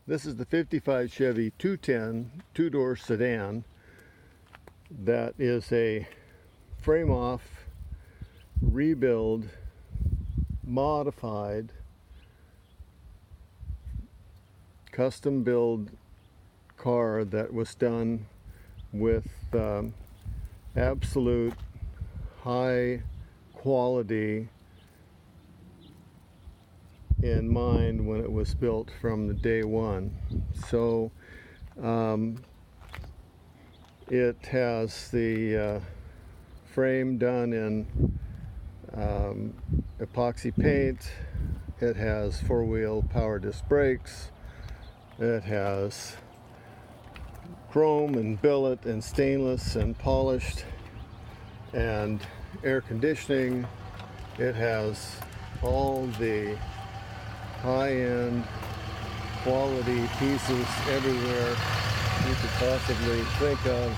This is the 55 Chevy 210 two-door sedan that is a frame-off, rebuild, modified, custom build car that was done with absolute high quality in mind when it was built from the day one. So it has the frame done in epoxy paint. It has four-wheel power disc brakes. It has chrome and billet and stainless and polished and air conditioning. It has all the high-end quality pieces everywhere you could possibly think of.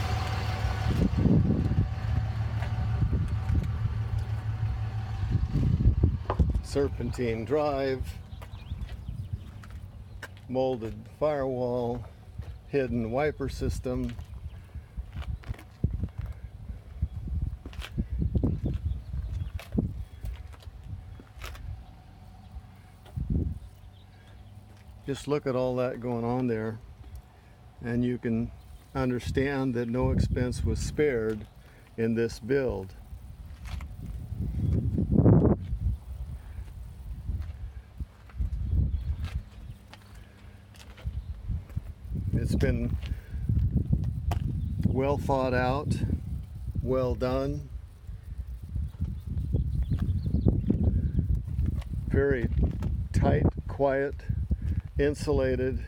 Serpentine drive, molded firewall, hidden wiper system, just look at all that going on there, and you can understand that no expense was spared in this build. It's been well thought out, well done, very tight, quiet, insulated.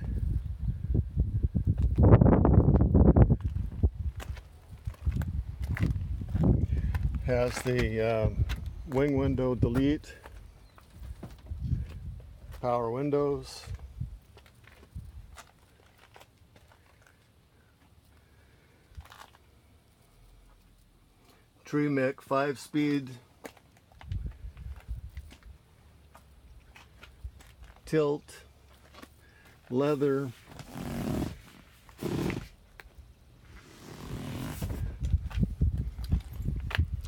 Has the wing window delete, power windows, Tremec 5-speed, tilt, leather,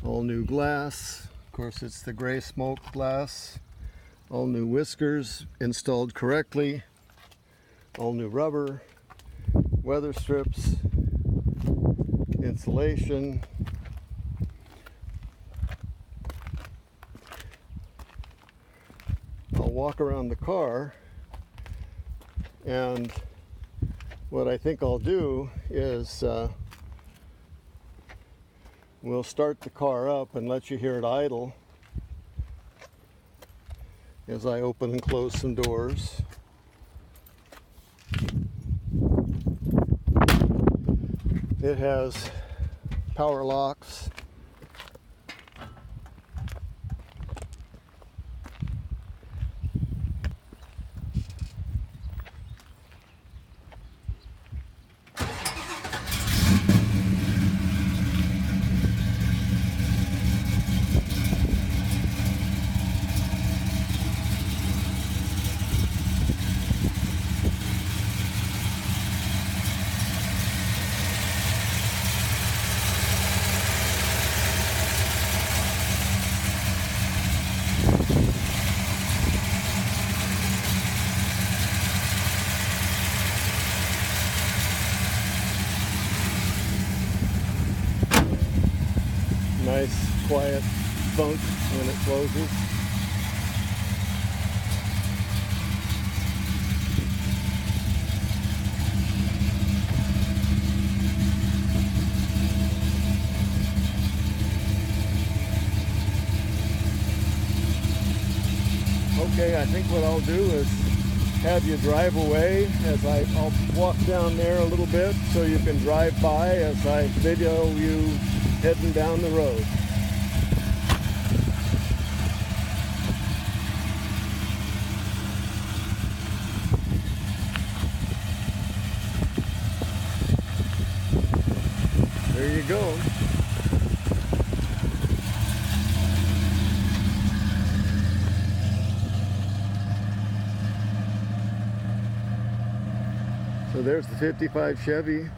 all new glass. Of course, it's the gray smoke glass. All new whiskers installed correctly. All new rubber, weather strips, insulation. I'll walk around the car, and what I think I'll do is we'll start the car up and let you hear it idle as I open and close some doors. It has power locks. Nice quiet thunk when it closes. Okay, I think what I'll do is have you drive away as I'll walk down there a little bit so you can drive by as I video you heading down the road. There you go. So there's the 55 Chevy.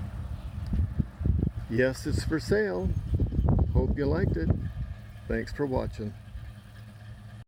Yes, it's for sale. Hope you liked it. Thanks for watching.